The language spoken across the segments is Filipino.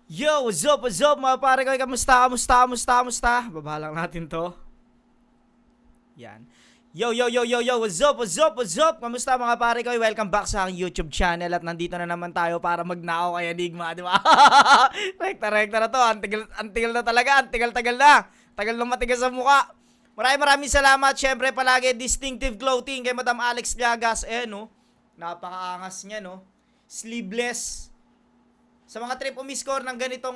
Yo, what's up mga pare ko? Kamusta? Baba lang natin to. Yan. Yo, what's up? Kamusta mga pare ko? Welcome back sa aking YouTube channel at nandito na naman tayo para magnakaw kay Enigma, di ba? Rekta na to. Antigal na talaga, tagal na. Tagal na matigas sa mukha. Maraming salamat. Syempre palagi distinctive clothing kay Madam Alex Llagas. No? Napakaangas niya, no? Sleeveless. Sa mga trip umiscore ng ganito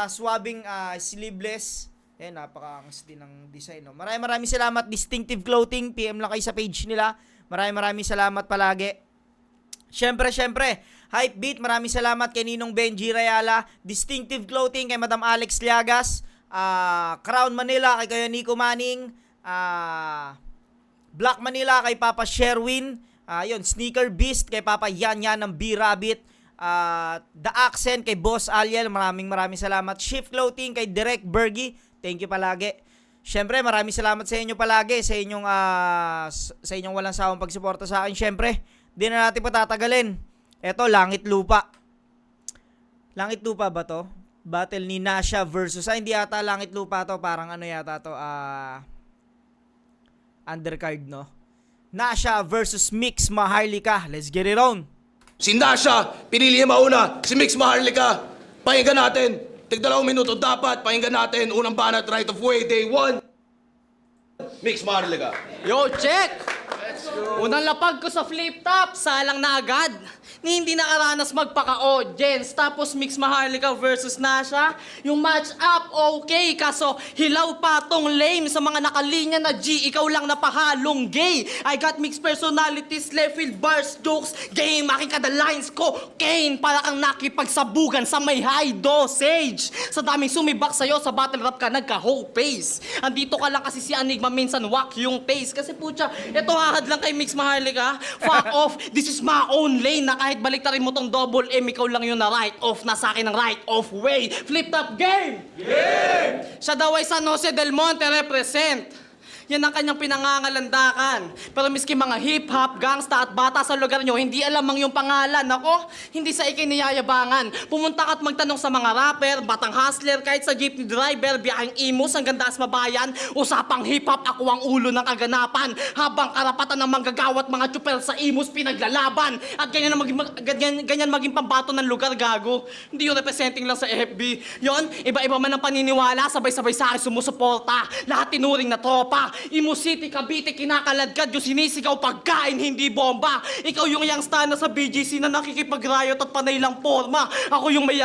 swabing sleeveless. Napakaangas din ng design, no? Maraming salamat Distinctive Clothing. PM lang kayo sa page nila. Maraming salamat palagi. Syempre, Hypebeat, maraming salamat kay Ninong Benji Rayala. Distinctive Clothing kay Madam Alex Llagas. Crown Manila kay Kuya Nico Manning. Black Manila kay Papa Sherwin. Sneaker Beast kay Papa Yan ng B-Rabbit. The Accent kay Boss Aliel, maraming salamat. Shift Clothing kay Direk Bergie, thank you palagi. Syempre maraming salamat sa inyo palagi sa inyong walang sawang pagsuporta sa akin. Syempre di na natin patatagalin. Eto, Langit Lupa ba to? Battle ni Nasha versus hindi yata Langit Lupa to, parang yata to, undercard, no? Nasha versus Mix Maharlika. Let's get it on. Si Nasha, pinili niya mauna. Si Mix Maharlika, pakinggan natin. Tig-2 minuto dapat, pakinggan natin. Unang banat, right of way, day 1. Mix Maharlika. Yo, check! Unang lapag ko sa flip top, salang na agad. Ni hindi nakaranas magpaka-audience. Tapos Mix Maharlika versus Nasha. Yung match up, okay. Kaso hilaw pa tong lame sa mga nakalinya na G. Ikaw lang napahalong gay. I got mixed personalities, left field bars, jokes, game. Aking kada lines ko, Kane. Para kang nakipagsabugan sa may high dosage. Sa daming sumibak sa'yo, sa battle rap ka nagka-whole pace. Andito ka lang kasi si Enigma, minsan wak yung pace. Kasi putya, eto hahad lang kay Mix Maharlika. Fuck off, this is my own lane. Na kahit baliktarin mo tong double M, ikaw lang yun na right off. Nasa akin ang right off way. Flip top game! Game! Siya daw ay San Jose del Monte represent. Yan ang kanyang pinangangalandakan. Pero miski mga hip-hop, gangsta at bata sa lugar nyo, hindi alam ang yung pangalan. Ako, hindi sa ikiniyayabangan. Pumunta ka at magtanong sa mga rapper, batang hustler, kahit sa jeepney driver, biyaheng imus hanggang daas mabayan. Usapang hip-hop, ako ang ulo ng kaganapan. Habang karapatan ng manggagawat mga chupel sa imus pinaglalaban. At ganyan maging pambato ng lugar, gago. Hindi yung representing lang sa FB. Yon, iba-iba man ang paniniwala, sabay-sabay sa akin sumusuporta. Lahat tinuring na tropa. Imus City, Cavite, kinakaladkad yung sinisigaw pagkain, hindi bomba. Ikaw yung young stan na sa BGC na nakikipag-riot at panay lang forma. Ako yung may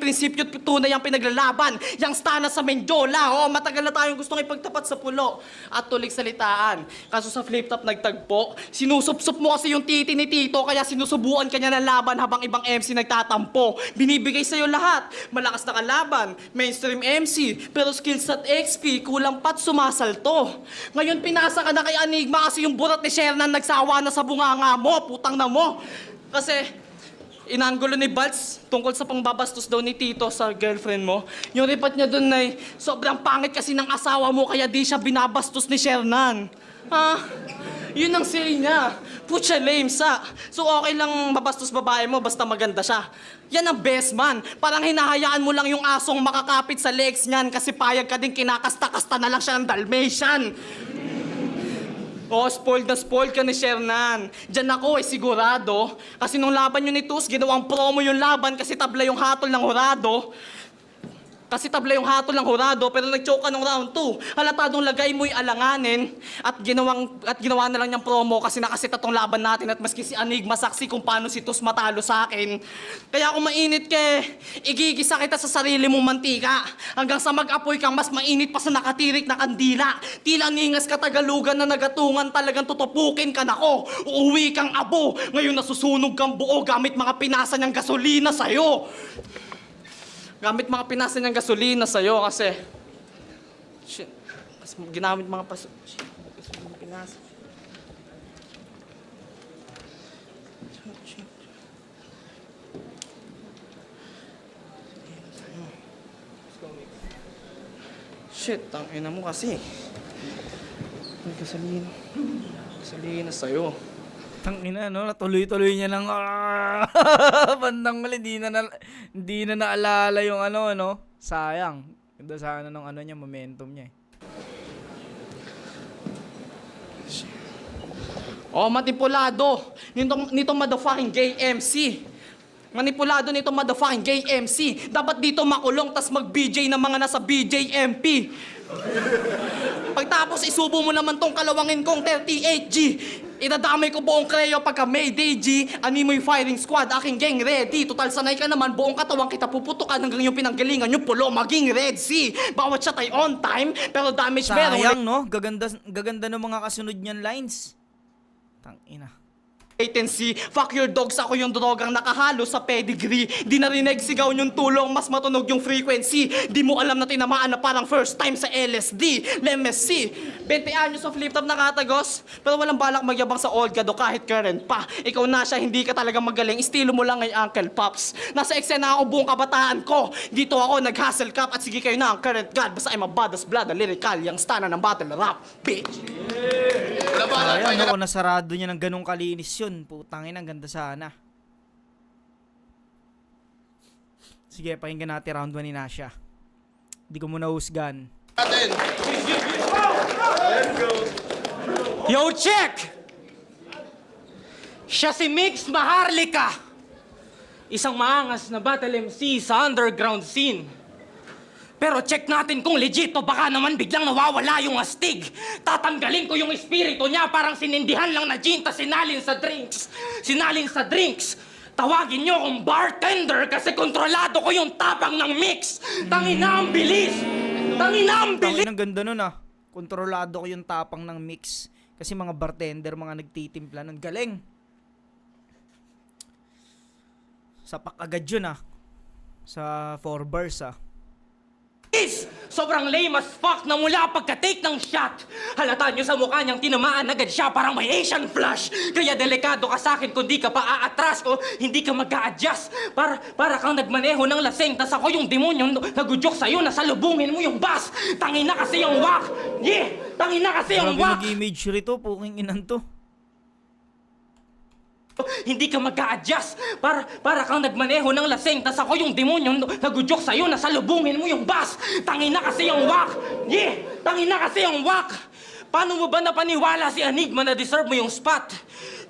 prinsipyo at tunay ang pinaglalaban. Young stan na sa Menjola, matagal na tayong gustong ipagtapat sa pulo at tulig salitaan. Kaso sa flip top nagtagpo, sinusup-sup mo kasi yung titi ni Tito, kaya sinusubuan kanya ng laban habang ibang MC nagtatampo. Binibigay sa'yo lahat, malakas na kalaban, mainstream MC, pero skills at XP, kulang pat sumasalto. Ngayon pinasa ka na kay Enigma kasi yung burat ni Shernan nagsawa na sa bunganga mo, putang na mo. Kasi inanggulo ni Baltz tungkol sa pangbabastos daw ni Tito sa girlfriend mo. Yung report niya dun ay sobrang pangit kasi ng asawa mo kaya di siya binabastos ni Shernan. Yun ang say niya. Putya lame sa. So okay lang mabastos babae mo basta maganda siya. Yan ang best man. Parang hinahayaan mo lang yung asong makakapit sa legs niyan kasi payag ka din kinakasta-kasta na lang siya ng Dalmatian. Spoiled na spoiled ka ni Shernan. Diyan ako sigurado. Kasi nung laban yun ni Tus, ginawang promo yung laban kasi tabla yung hatol ng hurado. Pero nag-choke ka nung round 2. Halatadong lagay mo'y alanganin at ginawa na lang niyang promo kasi nakasita tong laban natin at maski si Enigma saksi kung paano si Tus matalo sa akin. Kaya kung mainit igigisa kita sa sarili mong mantika hanggang sa mag-apoy kang mas mainit pa sa nakatirik na kandila. Tila ningas katagalugan na nagatungan talagang tutupukin ka nako. Uuwi kang abo. Ngayon nasusunog kang buo gamit mga pinasa niyang gasolina sa'yo. Sa'yo kasi... Shit. Ginamit mga Shit. Pinasa. Shit, tangina mo kasi. May gasolina sa'yo. Tangina, no? Natuloy-tuloy niya ng Bandang mali, hindi na naalala yung ano. Sayang. Ganda sana ng ano niya, momentum niya eh. Oh, manipulado nitong motherfucking gay MC. Manipulado nitong motherfucking gay MC. Dapat dito makulong tas mag-BJ ng mga nasa BJMP. Pagtapos isubo mo naman tong kalawangin kong 38G. Idadamay ko buong Creo pagka Mayday G. Animoy firing squad, aking gang ready. Total sanay ka naman, buong katawan kita puputukan hanggang yung pinanggalingan yung pulo maging Red Sea. Bawat shot ay on time, pero damage meron. Sayang, no? Gaganda ng mga kasunod niyan lines. Tangina. Latency, fuck your dogs, ako yung drogang nakahalo sa pedigree. Di narinig sigaw yung tulong, mas matunog yung frequency. Di mo alam na tinamaan na parang first time sa LSD. Lemesi, 20 anyos sa flip top nakatagos, pero walang balak magyabang sa old gado kahit current pa. Ikaw na siya, hindi ka talaga magaling, estilo mo lang ay Uncle Pops. Nasa eksena ako buong kabataan ko. Dito ako nag-hustle cap at sige kayo na ang current god. Basta I'm a badass blood, a lyrical, yung stana ng battle rap, bitch. Sayang, no? Kung nasarado niya ng ganong kalinis yun. Putangin, ang ganda sana. Sige, pakinggan natin round 1 ni Nasha. Hindi ko muna husgan. Natin. Yo, check! Siya si Mix Maharlika. Isang maangas na battle MC sa underground scene. Pero check natin kung legit o baka naman biglang nawawala yung astig. Tatanggalin ko yung espiritu niya parang sinindihan lang na gin tas sinalin sa drinks. Sinalin sa drinks. Tawagin niyo akong bartender kasi kontrolado ko yung tapang ng mix. Tangina ang bilis! Tangina ang bilis! Tangin, ang ganda nun ah. Kontrolado ko yung tapang ng mix. Kasi mga bartender, mga nagtitimpla ng galing. Sapak agad yun ah. Sa 4 bars ah. Sobrang lame as fuck na mula pagka-take ng shot. Halata nyo sa mukha niyang tinamaan agad siya parang may Asian flush. Kaya delikado ka sa akin kung di ka pa aatras o hindi ka mag-a-adjust. Para kang nagmaneho ng laseng tas ako yung demonyo nagudyok sa'yo na salubungin mo yung bus. Tangina kasi yung wak. Yeah! Tangina kasi yung Grabe wak. nag-image rito, puking inan to. Hindi ka mag-a-adjust. Para kang nagmaneho ng laseng tas ako yung demonyo nagudyok sa'yo na salubungin mo yung bus. Tangina kasi yung wak. Yeah! Tangina kasi yung wak. Paano mo ba napaniwala si Enigma na deserve mo yung spot?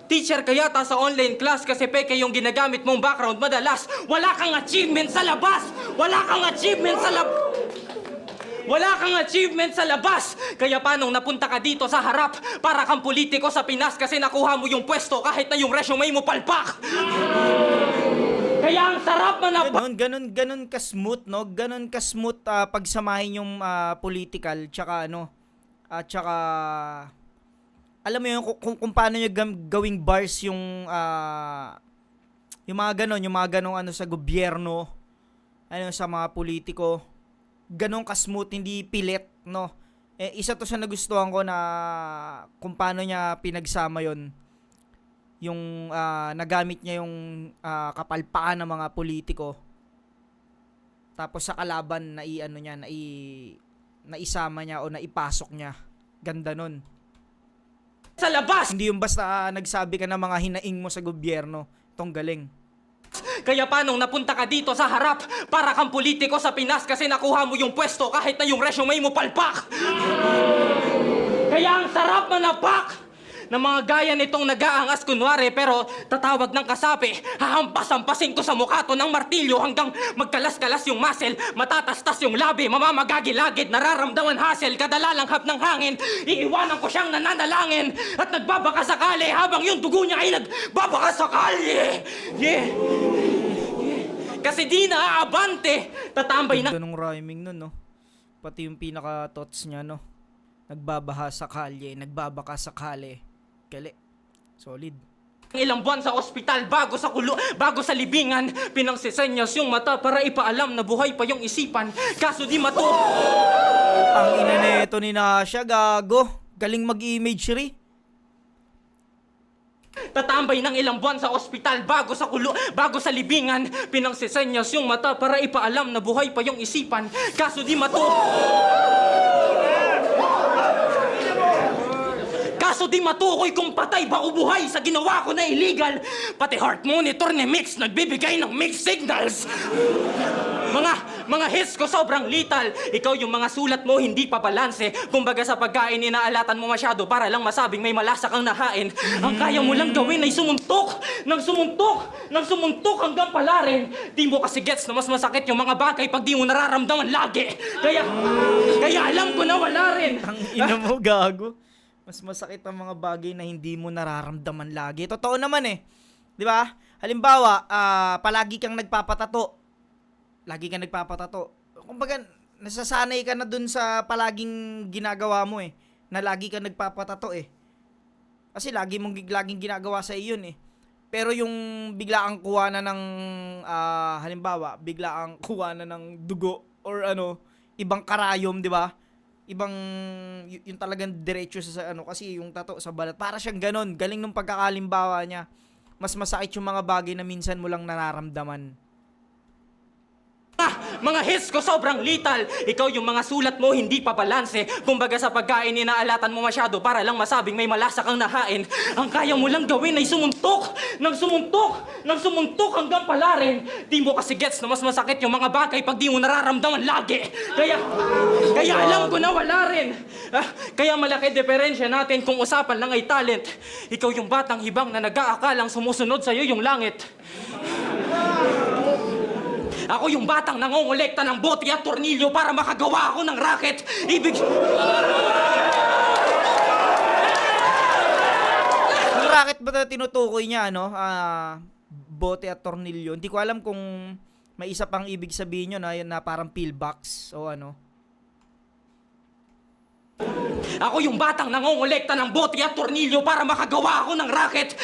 Teacher ka yata sa online class kasi peke yung ginagamit mong background madalas. Wala kang achievement sa labas. Wala kang achievement sa labas. Wala kang achievement sa labas! Kaya paano napunta ka dito sa harap? Para kang politiko sa Pinas kasi nakuha mo yung pwesto kahit na yung resume mo palpak! Kaya ang sarap manapa... Ganon ka-smooth, no? Ganon ka-smooth pagsamahin yung political tsaka ano, tsaka alam mo yun kung paano nyo gawing bars yung mga ganong ano sa gobyerno, ano sa mga politiko. Ganong ka-smooth, hindi pilit, no? Isa to sa nagustuhan ko na kung paano niya pinagsama yon yung nagamit niya yung kapalpakan ng mga politiko. Tapos sa kalaban naisama niya o naipasok niya. Ganda nun. Sa labas! Hindi yung basta nagsabi ka ng mga hinaing mo sa gobyerno. Itong galing. Kaya paano napunta ka dito sa harap? Para kang politiko sa Pinas kasi nakuha mo yung pwesto kahit na yung resume mo palpak! Kaya ang sarap manapak! ng mga gaya nitong nag-aangas kunwari pero tatawag ng kasapi. Hahampas-hampasin ko sa mukha to ng martilyo hanggang magkalas-kalas yung muscle, matatastas yung labi, mamamagagilagid, nararamdaman hassle, kadalalanghap ng hangin. Iiwanan ko siyang nananalangin at nagbabaka sakali habang yung dugo niya ay nagbabaka sakali. Yeah. Kasi di naaabante. Tatambay na. Ganong rhyming nun, no? Pati yung pinaka-thoughts niya, no? Nagbabaha sa kalye, nagbabaka sa kale. Kali. Solid. Ilang buwan sa ospital bago sa libingan, pinangsisenyas yung mata para ipaalam na buhay pa yung isipan. Kaso di Ang ina neto ni Nasha, gago. Galing mag-imagery. tatambay ng ilang buwan sa ospital bago sa libingan, pinangsisenyas yung mata para ipaalam na buhay pa yung isipan. kaso di matukoy kung patay ba o buhay sa ginawa ko na illegal. Pati heart monitor ni Mix nagbibigay ng mixed signals. Mga hits ko sobrang lethal. Ikaw yung mga sulat mo hindi pa balanse. Kumbaga sa pagkain inaalatan mo masyado para lang masabing may malasa kang nahain. Ang kaya mo lang gawin ay sumuntok hanggang palarin. Di mo kasi gets na mas masakit yung mga bagay pag di mo nararamdaman lagi. Kaya alam ko na wala rin. Ang ina mo, gago. Mas masakit ang mga bagay na hindi mo nararamdaman lagi. Totoo naman eh. Di ba? Halimbawa, palagi kang nagpapatato. Kumbaga, nasasanay ka na dun sa palaging ginagawa mo eh. Na lagi kang nagpapatato eh. Kasi laging ginagawa sa iyon eh. Pero yung bigla ang kuha na ng, halimbawa, bigla ang kuha na ng dugo or ibang karayom, di ba? Ibang, yung talagang diretso sa kasi yung tato sa balat. Para siyang ganon. Galing nung pagkakalimbawa niya. Mas masakit yung mga bagay na minsan mo lang nararamdaman. Mga hits ko sobrang lethal. Ikaw yung mga sulat mo hindi pa balanse. Kumbaga sa pagkain inaalatan mo masyado para lang masabing may malasa kang nahain. Ang kaya mo lang gawin ay sumuntok hanggang palarin. Di mo kasi gets na mas masakit yung mga bagay pag di mo nararamdaman lagi. Kaya alam ko na wala rin. Kaya malaki diferensya natin kung usapan lang ay talent. Ikaw yung batang hibang na nag-aakalang sumusunod sa'yo yung langit. Ako yung batang nangongolekta ng bote at tornilyo para makagawa ako ng racket. Yung racket ba na tinutukoy niya, bote at tornilyo? Hindi ko alam kung may isa pang ibig sabihin yun na parang pillbox o ano. Ako yung batang nangongolekta ng bote at tornilyo para makagawa ako ng racket.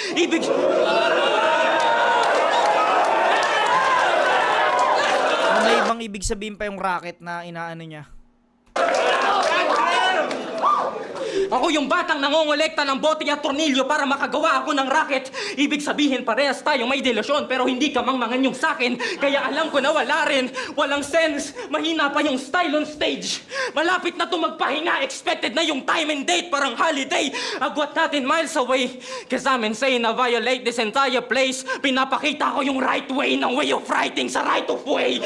May ibang ibig sabihin pa yung racket na inaano niya. Ako yung batang nangongolekta ng bote at tornilyo para makagawa ako ng racket. Ibig sabihin parehas tayo may delusyon pero hindi ka mangmangan yung sakin. Kaya alam ko na wala rin. Walang sense. Mahina pa yung style on stage. Malapit na to magpahinga. Expected na yung time and date parang holiday. Agwat natin miles away. Cause I'm insane na violate this entire place. Pinapakita ko yung right way ng way of writing sa right of way.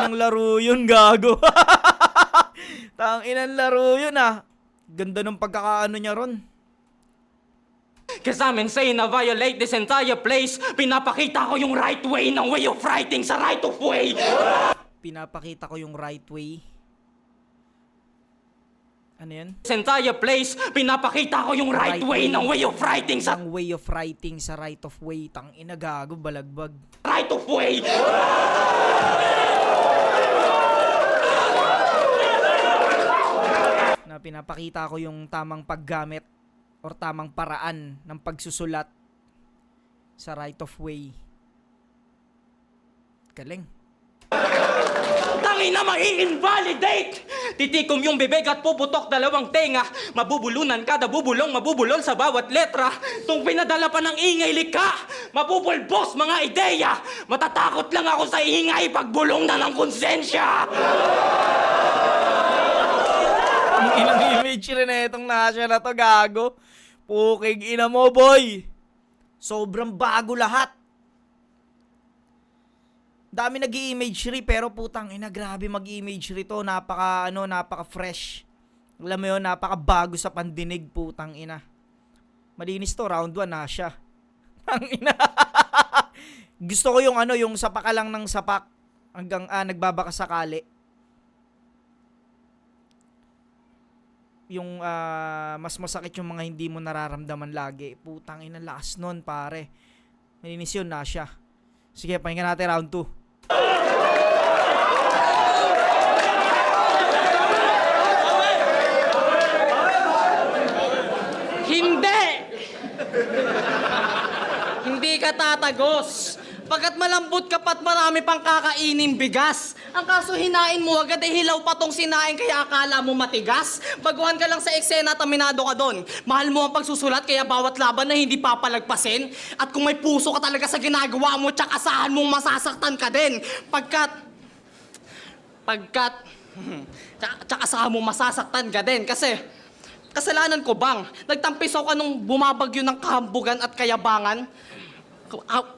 Ang laro yun, gago. Tang inang laro yun Ganda ng pagkakaano niya ron. Cause I'm insane na violate this entire place. Pinapakita ko yung right way ng way of writing sa right of way. Pinapakita ko yung right way. Ano yan? This entire place, pinapakita ko yung right way ng way of writing sa Ang way of writing sa right of way. Tang ina, gago, balagbag. right of way. Na pinapakita ko yung tamang paggamit or tamang paraan ng pagsusulat sa right of way. Galing. Tangina mai-invalidate! Titikom yung bibig at puputok dalawang tenga. Mabubulunan kada bubulong, mabubulol sa bawat letra. Tung pinadala pa ng ingay likha, mabubulbos mga ideya. Matatakot lang ako sa ingay pagbulong na ng konsensya. Ang ilang image rin na itong Nasha na to, gago. Puking ina mo, boy. Sobrang bago lahat. Dami nag-i-imagery pero putang ina, grabe mag-imagery to. Napaka-fresh. Alam mo yun, napaka-bago sa pandinig, putang ina. Malinis to, round 1 Nasha. Ang ina. Gusto ko yung yung sapak ka lang ng sapak hanggang nagbabaka sakali. Yung mas masakit yung mga hindi mo nararamdaman lagi. Putang ina, lakas nun, pare. Malinis yun, Nasha. Sige, pakinggan natin round 2. Hindi! Hindi ka tatagos. Pagkat malambot ka pa't marami pang kakainin bigas. Ang kaso hinain mo agad hilaw pa tong sinain kaya akala mo matigas. Baguhan ka lang sa eksena, taminado ka doon. Mahal mo ang pagsusulat kaya bawat laban na hindi papalagpasin. At kung may puso ka talaga sa ginagawa mo, tsak asahan mong masasaktan ka din. Pagkat Tsaka saka mo masasaktan ka din kasi kasalanan ko bang nagtampisaw ka nung bumabagyo ng kahambugan at kayabangan?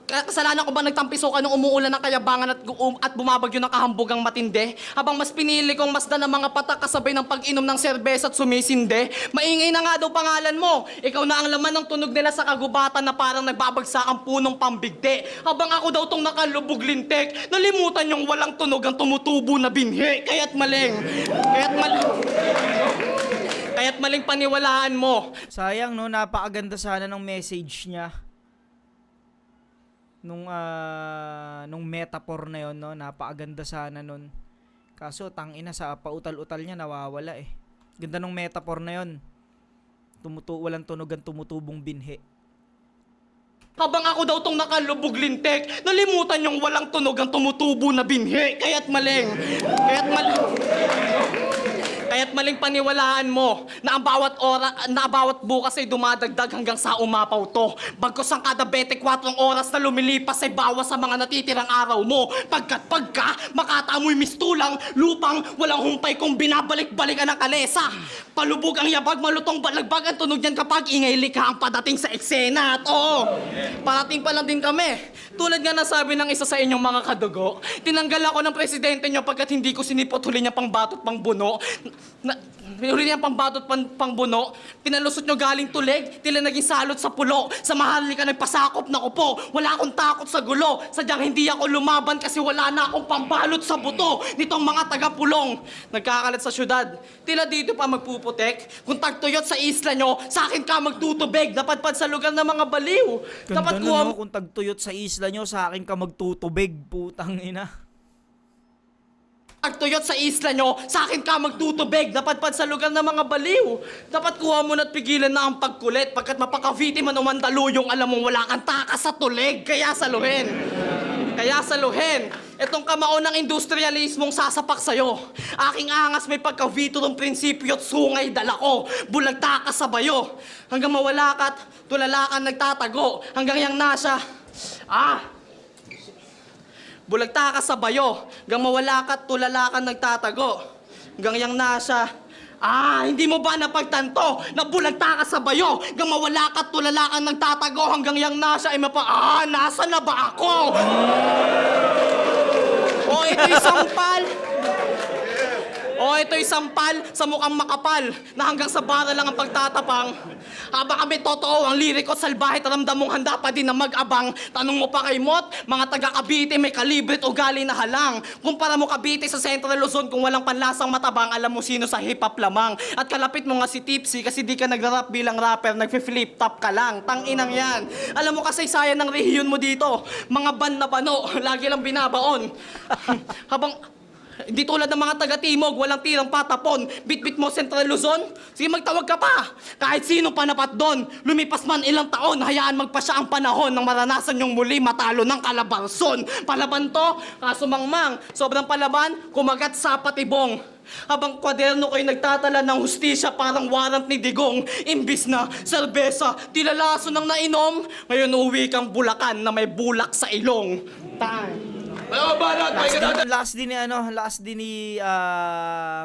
Kasalanan ko ba nagtampisaw ka nung umuulan ng kayabangan at bumabagyo ng kahambugang matindi? Habang mas pinili kong masdan ng mga patak kasabay ng pag-inom ng serbesa at sumisinde? Maingay na nga daw pangalan mo. Ikaw na ang laman ng tunog nila sa kagubatan na parang nagbabagsak ang punong pambigti. Habang ako daw tong nakalubog lintik, nalimutan yung walang tunog ang tumutubo na binhi. Kaya't maling paniwalaan mo. Sayang no, napakaganda sana ng message niya. Nung metaphor na yon, no, napakaganda sana nun. Kaso tangina sa pautal-utal niya nawawala eh. Ganda ng metaphor na yon. Walang tunog ang tumutubong binhi. Habang ako daw tong nakalubog lintik, nalimutan yung walang tunog ang tumutubo na binhi. Kaya't maling paniwalaan mo na ang bawat bukas ay dumadagdag hanggang sa umapaw to. Bagkus ang kada 24 oras na lumilipas ay bawas sa mga natitirang araw mo. Pagka makatamoy mistulang, lupang, walang humpay kung binabalik-balikan ang kalesa. Palubog ang yabag, malutong balagbag ang tunog niyan kapag ingay likha ang padating sa eksena. At oo, parating pa lang din kami. Tulad nga nasabi ng isa sa inyong mga kadugo, tinanggal ako ng presidente niyo pagkat hindi ko sinipot huli niya pang batot pang buno. Huli niya pang batot pang buno. Pinalusot niyo galing tulig, tila naging salot sa pulo. Sa Maharlika nagpasakop na upo. Wala akong takot sa gulo. Sadyang hindi ako lumaban kasi wala na akong pambalot sa buto nitong mga taga-pulong. Nagkakalat sa syudad. Tila dito pa magpuputek. Kung tagtuyot sa isla niyo, sa akin ka magtutubig. Napadpad sa lugar ng mga baliw. Ganda na no, kung tagtuyot sa isla nyo, sa akin ka magtutubig, putang ina. Tagtuyot sa isla nyo, sa akin ka magtutubig, napadpad sa lugar ng mga baliw. Dapat kuha mo na't pigilan na ang pagkulit, pagkat mapakaviti man o mandaluyong alam mong wala kang takas sa tulig, kaya saluhin. Itong kamao ng industrialismong sasapak sa'yo. Aking angas may pagkavito ng prinsipyo at sungay dala ko. Bulagta ka sa bayo. Hanggang mawala ka't tulala ka nagtatago. Hanggang yang nasa... Bulagta ka sa bayo, hanggang mawala ka't tulala ka nagtatago. Hanggang yang nasa... hindi mo ba napagtanto na bulagta ka sa bayo, hanggang mawala ka't tulala ka nagtatago. Hanggang yang nasa ay nasa na ba ako? Ito'y sampal sa mukhang makapal na hanggang sa bara lang ang pagtatapang. Habang kami totoo, ang liriko at salbahe, taramdam mong handa pa din na mag-abang. Tanong mo pa kay Mot, mga taga-Cavite may kalibre at ugali na halang. Kumpara mo Cavite sa Central Luzon kung walang panlasang matabang, alam mo sino sa hip-hop lamang. At kalapit mo nga si Tipsy kasi di ka nagra-rap bilang rapper, nagfi-flip top ka lang. Tanginang yan. Alam mo kasi sayang ng rehiyon mo dito. Mga ban na bano, lagi lang binabaon. Di tulad ng mga taga-Timog, walang tirang patapon. Bit-bit mo Central Luzon? Sige, magtawag ka pa. Kahit sino panapat doon. Lumipas man ilang taon, hayaan magpasya ang panahon nang maranasan yung muli matalo ng Calabarzon. Palaban to, kaso mangmang. Sobrang palaban, kumagat sa patibong. Habang kwaderno ko'y nagtatala ng hustisya parang warrant ni Digong. Imbis na serbesa, tila laso ng nainom. Ngayon uwi kang Bulacan na may bulak sa ilong. Last din ni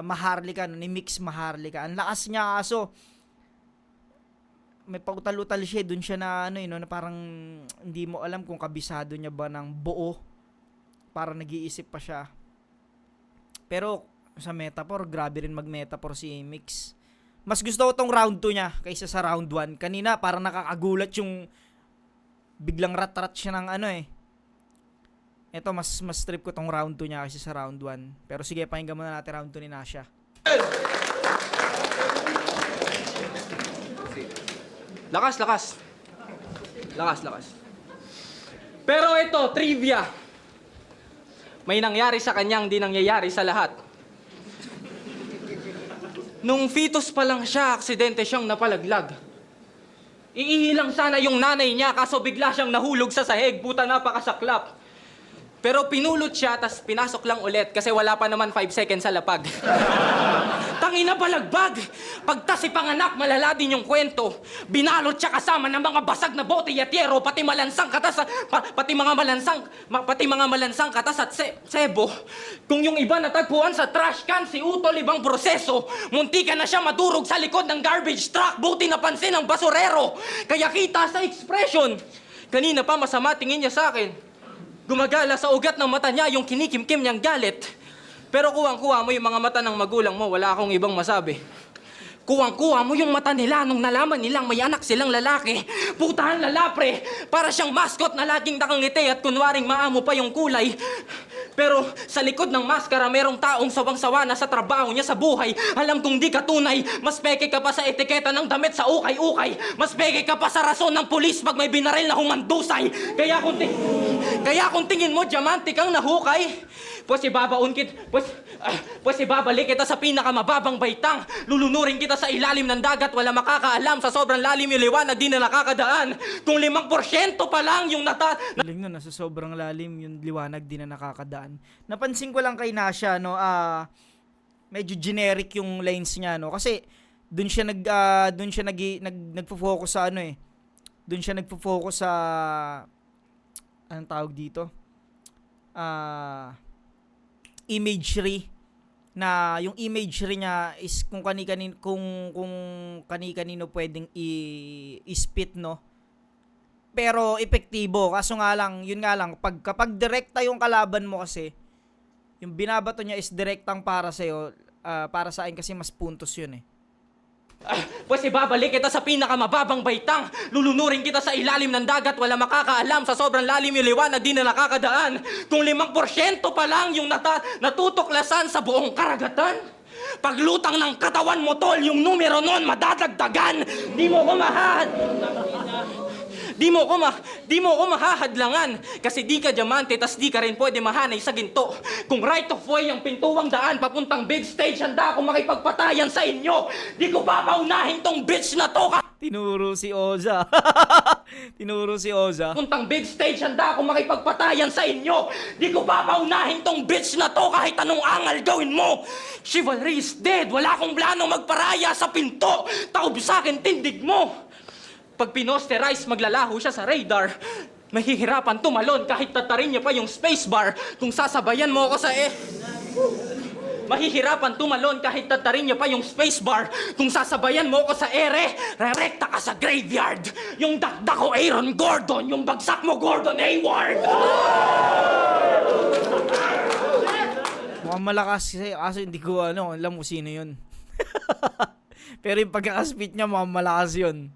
Maharlika, ni Mix Maharlika. Ang lakas niya kaso may pautal-utal siya, dun siya na na parang hindi mo alam kung kabisado niya ba ng buo. Parang nag-iisip pa siya. Pero sa metaphor, grabe rin mag-metaphor si Mix. Mas gusto ko tong round 2 niya kaysa sa round 1. Kanina parang nakakagulat yung biglang rat-rat siya ng Ito, mas trip ko tong round 2 niya kasi sa round 1. Pero sige, pakinggan muna natin round 2 ni Nasha. Lakas. Pero ito, trivia. May nangyari sa kanyang di nangyayari sa lahat. Nung fetus pa lang siya, aksidente siyang napalaglag. Iihilang sana yung nanay niya kaso bigla siyang nahulog sa sahig. Puta, napakasaklap. Pero pinulot siya, tas pinasok lang ulit kasi wala pa naman 5 seconds sa lapag. Tangina balagbag! Pagtas si panganak, malala din yung kwento. Binalot siya kasama ng mga basag na bote yatyero, pati malansang katas, pati mga malansang katas at sebo. Kung yung iba natagpuan sa trash can, si Utol ibang proseso. Muntika na siya madurog sa likod ng garbage truck, buti napansin ng basurero. Kaya kita sa expression. Kanina pa masama tingin niya sa akin. Gumagala sa ugat ng mata niya yung kinikimkim niyang galit. Pero kuwang-kuha mo yung mga mata ng magulang mo, wala akong ibang masabi. Kuwang-kuha mo yung mata nila nung nalaman nilang may anak silang lalaki. Putahan lalapre, para siyang mascot na laging nakangiti at kunwaring maamo pa yung kulay. Pero sa likod ng maskara, merong taong sawang-sawa na sa trabaho niya sa buhay. Alam kong di ka tunay, mas peke ka pa sa etiketa ng damit sa ukay-ukay. Mas peke ka pa sa rason ng pulis pag may binaril na humandusay. Kaya kung tingin mo, diamante kang nahukay, pues ibabalik kita sa pinakamababang baitang. Lulunurin kita sa ilalim ng dagat, wala makakaalam. Sa sobrang lalim yung liwanag, di na nakakadaan. Kung 5% pa lang yung Galing nun, nasa sobrang lalim yung liwanag, di na nakakadaan. Napansin ko lang kay Nasha, no, medyo generic yung lines niya, no, kasi doon siya nagfo-focus sa ano eh. Doon siya nagfo-focus sa anong tawag dito? Imagery, na yung imagery niya is kung kani-kanino pwedeng i-spit, no. Pero epektibo, kaso nga lang, yun nga lang, kapag direkta yung kalaban mo kasi, yung binabato niya is direktang para sa'yo, para sa akin kasi mas puntos yun eh. Pues ibabalik kita sa pinakamababang baitang. Lulunurin kita sa ilalim ng dagat, wala makakaalam. Sa sobrang lalim yung liwanag, di na nakakadaan. Kung 5% pa lang yung natutuklasan sa buong karagatan. Paglutang ng katawan mo, tol, yung numero nun madadagdagan. Di mo ko mahahadlangan kasi di ka diamante tas di ka rin pwede mahanay sa ginto. Kung right of way ang pintuang daan papuntang big stage, handa ako makipagpatayan sa inyo. Di ko papaunahin tong bitch na to Tinuro si Oza. Puntang big stage, handa ako makipagpatayan sa inyo. Di ko papaunahin tong bitch na to kahit anong angal gawin mo. Chivalry is dead. Wala akong planong magparaya sa pinto. Taob sa akin, tindig mo. Pag pinosterize, maglalaho siya sa radar. Mahihirapan tumalon kahit tatarin niya pa yung spacebar. Kung sasabayan mo ako sa Mahihirapan tumalon kahit tatarin niya pa yung spacebar. Kung sasabayan mo ako sa rerekta ka sa graveyard. Yung dakdak ko Aaron Gordon, yung bagsak mo Gordon Hayward. Mukhang malakas kasi, kaso hindi ko alam mo sino yun. Pero yung pagkakaspit niya, mukhang malakas yun.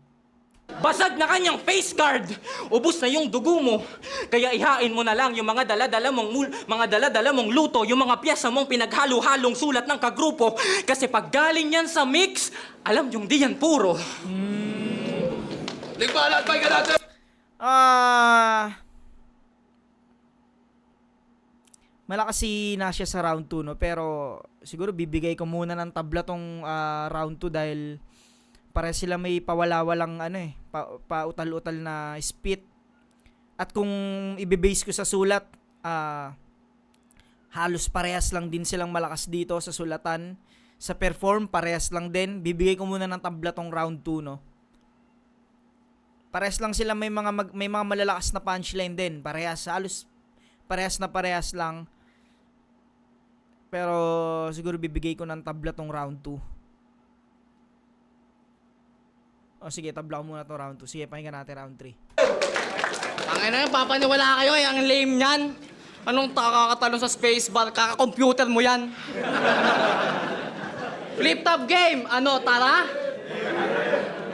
Basag na kanyang face card. Ubus na yung dugo mo. Kaya ihain mo na lang yung mga dala-dala mong luto, yung mga piyesa mong pinaghalo-halong sulat ng kagrupo. Kasi pag galing yan sa mix, alam yung di yan puro. Ligbalat, pahinga natin! Malakas si Nasha sa round 2, no? Pero siguro bibigay ko muna ng tabla tong round 2 dahil para sila may pawala-walang pautal-utal na spit. At kung ibibase ko sa sulat, halos parehas lang din silang malakas dito sa sulatan. Sa perform, parehas lang din. Bibigay ko muna ng tabla tong round 2, no? Parehas lang sila, may mga malalakas na punchline din. Halos parehas lang. Pero siguro bibigay ko ng tabla tong round 2. O sige, tabla ko muna to round 2. Sige, pakinggan natin round 3. Tangina, papaniwala kayo ang lame niyan. Anong kakakatalon sa spacebar? Kaka-computer mo yan. Flip top game. Ano, tara?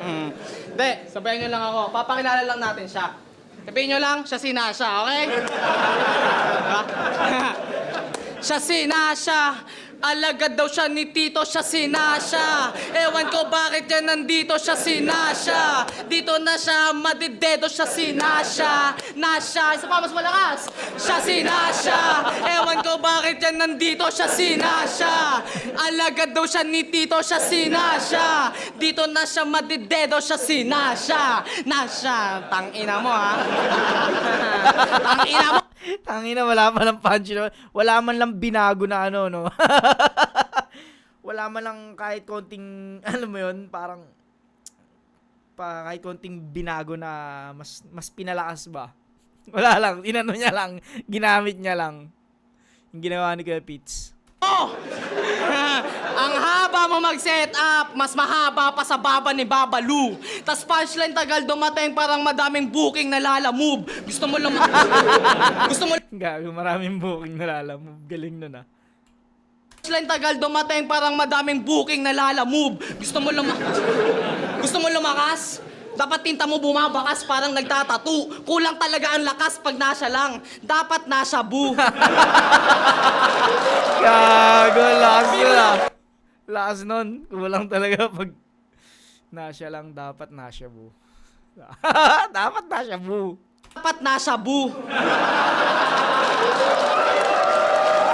Hindi, sabayan nyo lang ako. Papakilala lang natin siya. Sabihin nyo lang, siya si Nasha, okay? Siya si Nasha. Alagad daw siya ni Tito, siya si Nasha. Ewan ko bakit yan nandito, siya si Nasha. Dito na siya, madidedo, siya si Nasha. Nasha, isa pa mas malakas. Siya si Nasha. Ewan ko bakit yan nandito, siya si Nasha. Alagad daw siya ni Tito, siya si Nasha. Dito na siya, madidedo, siya si Nasha. Nasha, tangina mo ha. Tangina mo. Tangina, wala pa lang punch. No? Wala man lang binago na ano, no? Wala man lang kahit konting, alam mo yun, parang, kahit konting binago na mas pinalakas ba? Wala lang, inano niya lang, ginamit niya lang. Yung ginawa ni Kuya Pits. Oh! Ang haba mo mag-set up, mas mahaba pa sa baba ni Babalu. Tas punchline tagal dumating parang madaming booking na lalamove. Gusto mo lang... Gusto mo... Gago, maraming booking nalalamove. Galing nun ah. Punchline tagal dumating parang madaming booking na lalamove. Gusto mo Gusto mo lumakas? Dapat tinta mo bumabakas parang nagtatatu. Kulang talaga ang lakas pag nasa lang. Dapat nasa bu. Gago, lakas nun ah. Lakas nun. Kulang talaga pag nasya lang, dapat nasya bu. Dapat nasya bu. Dapat nasa bu.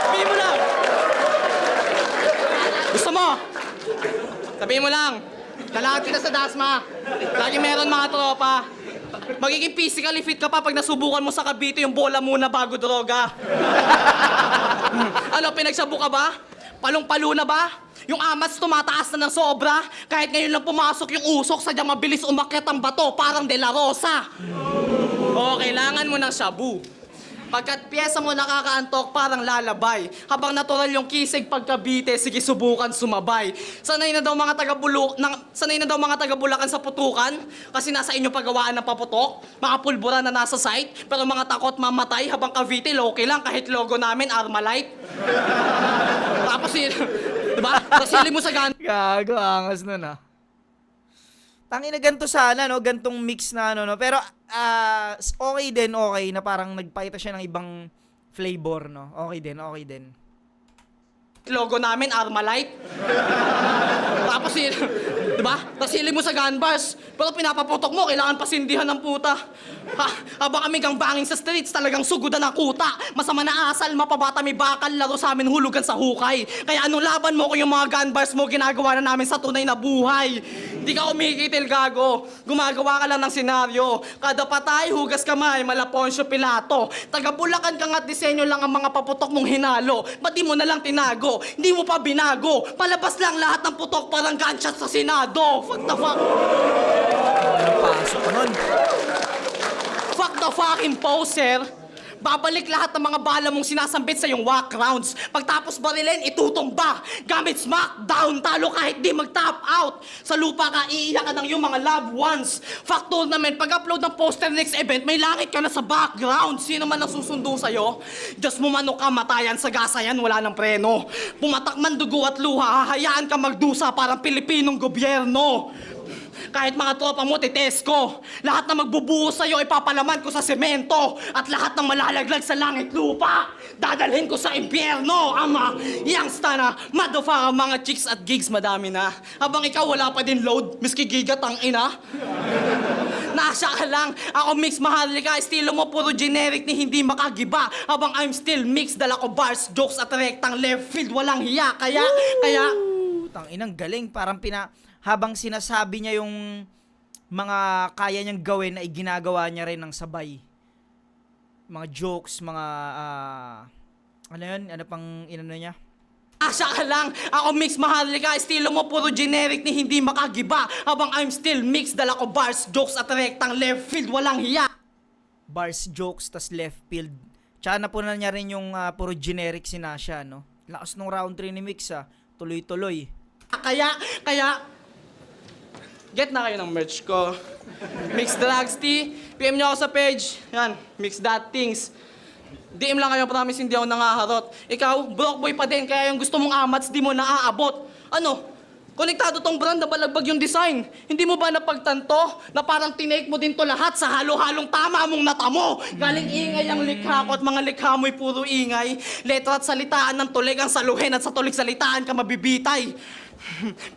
Sabihin mo lang. Gusto mo? Sabihin mo lang. Lalakad kita sa Dasma. Lagi meron mga tropa. Magiging physically fit ka pa pag nasubukan mo sa Cavite yung bola muna bago droga. Ano, pinagsabu ka ba? Palong-palo na ba? Yung amas tumataas na ng sobra? Kahit ngayon lang pumasok yung usok, sadyang mabilis umakyat ang bato, parang De La Rosa. O, kailangan mo ng shabu. Pagkat piyesa mo nakakaantok, parang lalabay. Habang natural yung kisig pagkabite, sige subukan sumabay. Sanay na daw mga taga Bulacan sa putukan, kasi nasa inyo pagawaan ng paputok. Mga pulbura na nasa site, pero mga takot mamatay habang Cavite, okay lang kahit logo namin, Armalite. Tapos diba? Tasili mo sa gan... Gago, angas nun ah. Tangina, ganito sana, no? Gantong mix na ano, no? Pero, okay din, okay, na parang nagpakita siya ng ibang flavor, no? Okay din, okay din. Logo namin, Armalite. Tapos diba? Tasili mo sa gun bars. Pero pinapaputok mo, kailangan pasindihan ng puta. Habang kami gangbanging sa streets, talagang sugudan ng kuta. Masama na asal, mapabata may bakal, laro sa amin hulugan sa hukay. Kaya anong laban mo kung yung mga gun bars mo ginagawa na namin sa tunay na buhay? Di ka umikitil, gago. Gumagawa ka lang ng senaryo. Kada patay, hugas kamay, mala Poncio Pilato. Taga Bulacan ka nga't disenyo lang ang mga paputok mong hinalo. Ba't di mo na lang tinago? Hindi mo pa binago. Palabas lang lahat ng putok parang gunshot sa Senado. Fuck the fuck. Anong pasok nun? Fuck the fucking poser. Babalik lahat ng mga bala mong sinasambit sa yung walk rounds. Pagtapos barilin, itutumba. Gamit smackdown, talo kahit di mag-top out. Sa lupa ka, iiyak ka ng yung mga loved ones. Fuck tournament, pag-upload ng poster next event, may langit ka na sa background. Sino man ang susundo sa'yo? Diyos mo man o kamatayan, sa gasayan, wala ng preno. Pumatak man dugo at luha, hahayaan ka magdusa parang Pilipinong gobyerno. Kahit mga tropa mo, titest ko. Lahat na magbubuhos sa'yo, ipapalaman ko sa semento. At lahat ng malalaglag sa langit lupa, dadalhin ko sa impyerno. Ama, yangsta na, madofa ang mga chicks at gigs, madami na. Habang ikaw wala pa din load, miski gigat ang ina. Nasya ka lang, ako Mix Maharlika, estilo mo puro generic ni hindi makagiba. Habang I'm still mix, dala ko bars, jokes at rektang left field, walang hiya. Kaya... Tanginang galing, parang habang sinasabi niya yung mga kaya niyang gawin ay ginagawa niya rin ng sabay. Mga jokes, mga ano yun? Ano pang inano niya? Asya ka lang, ako Mix Maharlika, estilo mo puro generic ni hindi makagiba. Habang I'm still mix, dala ko bars, jokes at rektang left field, walang hiya. Bars, jokes, tas left field. Tsaka na po na niya rin yung puro generic si Nasha, no? Lakas nung round 3 ni Mix, tuloy-tuloy. Kaya, get na kayo ng merch ko. Mix Drugs Tea. PM nyo ako sa page. Yan, Mix That Things. DM lang kayo, promise hindi ako nangaharot. Ikaw, broke boy pa din, kaya yung gusto mong amats, di mo naaabot. Ano? Konektado tong brand na balagbag yung design. Hindi mo ba napagtanto na parang tinake mo din to lahat sa halo-halong tama mong natamo? Galing ingay ang likha ko at mga likha mo'y puro ingay. Letra at salitaan ng tulig ang saluhin at sa tulig salitaan ka mabibitay.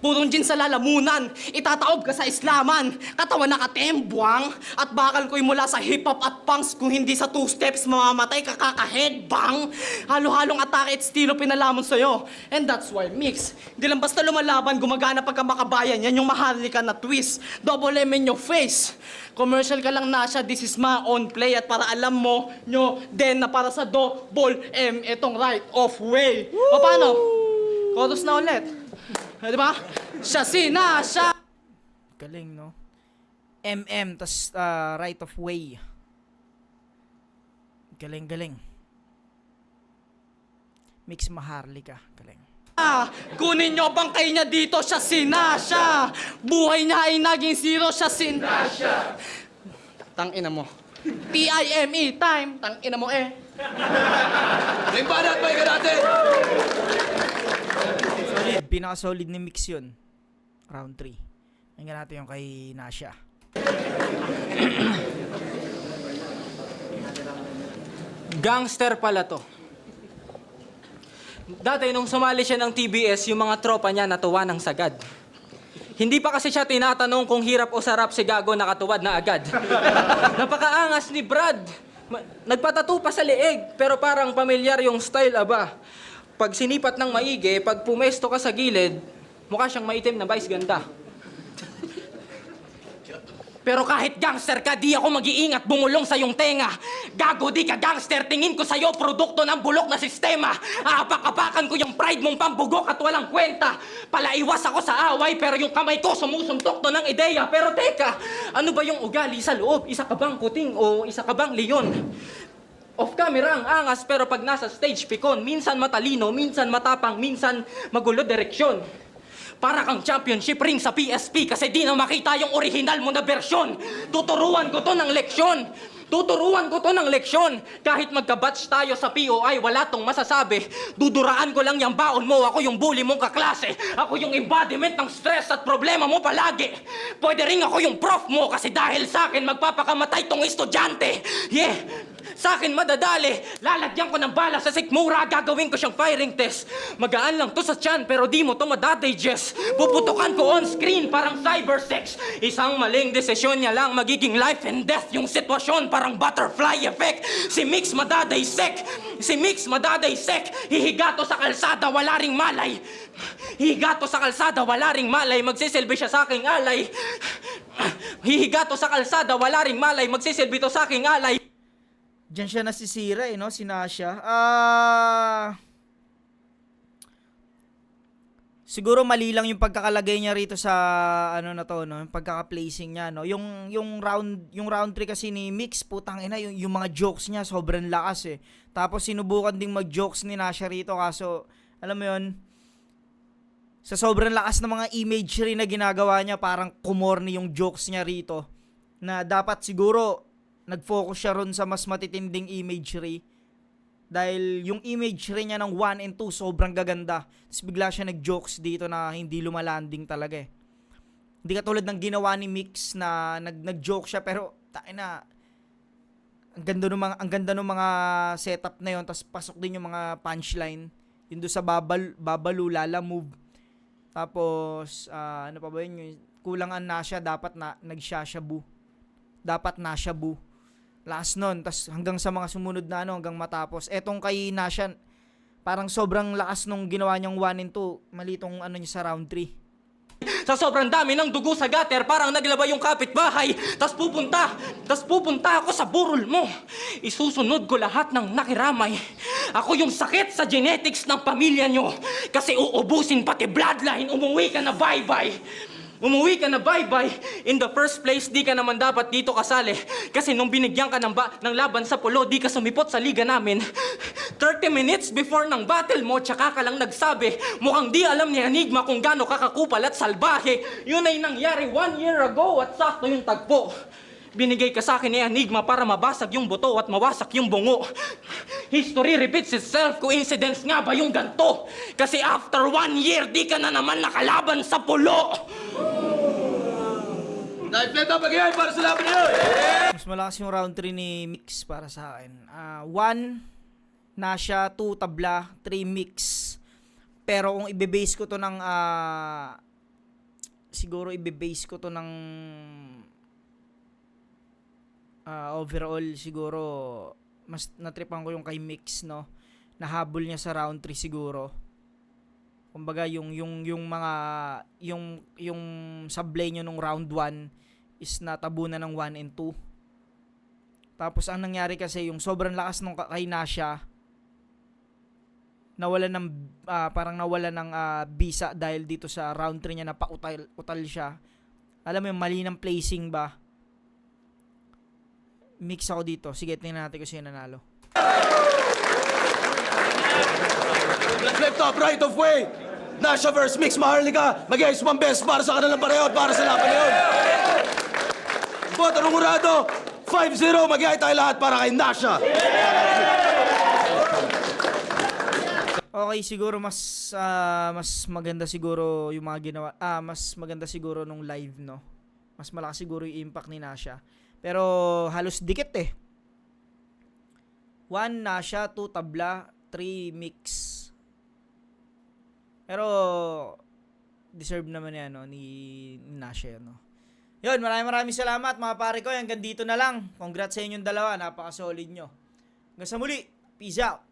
Purong gin sa lalamunan, itataob ka sa islaman, katawan nakatembwang, at bakal ko'y mula sa hip-hop at punks, kung hindi sa 2 steps mamamatay ka kaka-headbang. Halo-halong atake at estilo pinalamon sa'yo. And that's why mix. Hindi lang basta lumalaban, gumagana pagka makabayan, yan yung maharlika na twist. Double M in your face. Commercial ka lang na siya, this is my own play, at para alam mo nyo din na para sa double M itong right of way. O paano? Chorus na ulit. Di ba? Siya siya. Galing, no? MM, tas right of way. Galing. Mix Maharlika. Galing. Kunin nyo bangkay niya dito, siya siya. Buhay niya ay naging zero, siya siya. Tangina mo. T-I-M-E, time. Tangina mo May banat, pahinga natin! Solid. Pinaka-solid ni Mix yun. Round 3. Hanggang natin yung kay Nasha. Gangster pala to. Dati nung sumali siya ng TBS, yung mga tropa niya natuwa ng sagad. Hindi pa kasi siya tinatanong kung hirap o sarap, si Gago nakatuwad na agad. Napakaangas ni Brad. Nagpatato pa sa leeg, pero parang pamilyar yung style, aba. Pag sinipat ng maigi, pag pumesto ka sa gilid, mukha siyang maitim na vice ganda. Pero kahit gangster ka, di ako mag-iingat bumulong sa iyong tenga. Gago, di ka gangster, tingin ko sa'yo produkto ng bulok na sistema. Aapak-apakan ko yung pride mong pambugok at walang kwenta. Palaiwas ako sa away, pero yung kamay ko sumusuntok to ng ideya. Pero teka, ano ba yung ugali sa loob? Isa ka bang kuting o isa ka bang leon? Off camera ang angas, pero pag nasa stage pikon, minsan matalino, minsan matapang, minsan magulo direksyon. Para kang championship ring sa PSP kasi di na makita yung original mo na bersyon. Tuturuan ko to ng leksyon. Kahit magka-batch tayo sa POI, wala tong masasabi. Duduraan ko lang yung baon mo. Ako yung bully mong kaklase. Ako yung embodiment ng stress at problema mo palagi. Pwede rin ako yung prof mo kasi dahil sa akin magpapakamatay tong estudyante. Yeah! Sa akin madadali, lalagyan ko ng bala sa sikmura, gagawin ko siyang firing test. Magaan lang to sa tiyan, pero di mo to madadigest. Puputukan ko on screen, parang cybersex. Isang maling desisyon niya lang, magiging life and death yung sitwasyon, parang butterfly effect. Si Mix madadaysek, hihiga to sa kalsada, wala ring malay. Magsisilbi siya sa aking alay. Hihiga to sa kalsada, wala ring malay, magsisilbi to sa aking alay. Diyan siya nasisira no, si Nasha. Siguro mali lang yung pagkakalagay niya rito sa ano na to, no, yung pagkaka-placing niya, no. Yung round 3 kasi ni Mix, putang ina, yung mga jokes niya sobrang lakas eh. Tapos sinubukan ding mag-jokes ni Nasha rito, kaso alam mo yun, sa sobrang lakas ng mga imagery na ginagawa niya, parang kumorni yung jokes niya rito. Na dapat siguro nag-focus siya ron sa mas matitinding imagery. Dahil yung imagery niya ng 1 and 2 sobrang gaganda. Tapos bigla siya nag-jokes dito na hindi lumalanding talaga eh. Hindi katulad ng ginawa ni Mix na nag-joke siya pero taina, ang ganda ng mga setup na yon. Tapos pasok din yung mga punchline. Yung doon sa babalu, lala move. Tapos ano pa ba yun? Kulangan na siya, dapat na nagsashabu. Last nun, tas hanggang sa mga sumunod na hanggang matapos. Etong kay Nasha, parang sobrang lakas nung ginawa niyang 1 and 2. Mali tong ano niya sa round 3. Sa sobrang dami ng dugo sa gutter, parang naglaba yung kapitbahay. Tas pupunta ako sa burol mo. Isusunod ko lahat ng nakiramay. Ako yung sakit sa genetics ng pamilya nyo. Kasi uubusin pati bloodline, umuwi ka na bye-bye. In the first place, di ka naman dapat dito kasali. Kasi nung binigyan ka ng laban sa polo, di ka sumipot sa liga namin. 30 minutes before ng battle mo, tsaka ka lang nagsabi, mukhang di alam ni Enigma kung gaano kakakupal at salbahe. Yun ay nangyari 1 year ago at sakto yung tagpo. Binigay ka sa akin ni Enigma para mabasag yung buto at mawasak yung bungo. History repeats itself. Coincidence nga ba yung ganto? Kasi after 1 year, di ka na naman nakalaban sa pulo. Live up again para sa laban niyo! Mas malakas yung round 3 ni Mix para sa akin. 1, Nasha, 2, Tabla, 3, Mix. Pero kung ibe-base ko to ng siguro ibe-base ko to ng overall siguro mas natripan ko yung kay Mix, no. Nahabol niya sa round 3 siguro. Kumbaga yung mga yung sablay niyo nung round 1 is natabunan ng 1 and 2. Tapos ang nangyari kasi yung sobrang lakas nung kay Nasha, nawalan ng parang nawalan ng bisa dahil dito sa round 3 niya napautal siya. Alam mo yung mali ng placing ba? Mix ako dito. Sige, tingnan natin kung sino nanalo. Flip top, right of way. Nasha versus Mix Maharlika. Mag-iayos pang best para sa kanilang pareho at para sa laban na yun. Boto ng Murado, 5-0. Mag-iay tayo lahat para kay Nasha. Okay, siguro mas maganda siguro yung mga ginawa. Mas maganda siguro nung live, no. Mas malakas siguro yung impact ni Nasha. Pero halos dikit eh. 1 Nasha, 2 tabla, 3 Mix. Pero deserve naman yan, no, ni Nasha yan, no. Yun, maraming salamat mga pare ko. Hanggang dito na lang. Congrats sa inyong dalawa. Napaka-solid nyo. Hanggang sa muli. Peace out.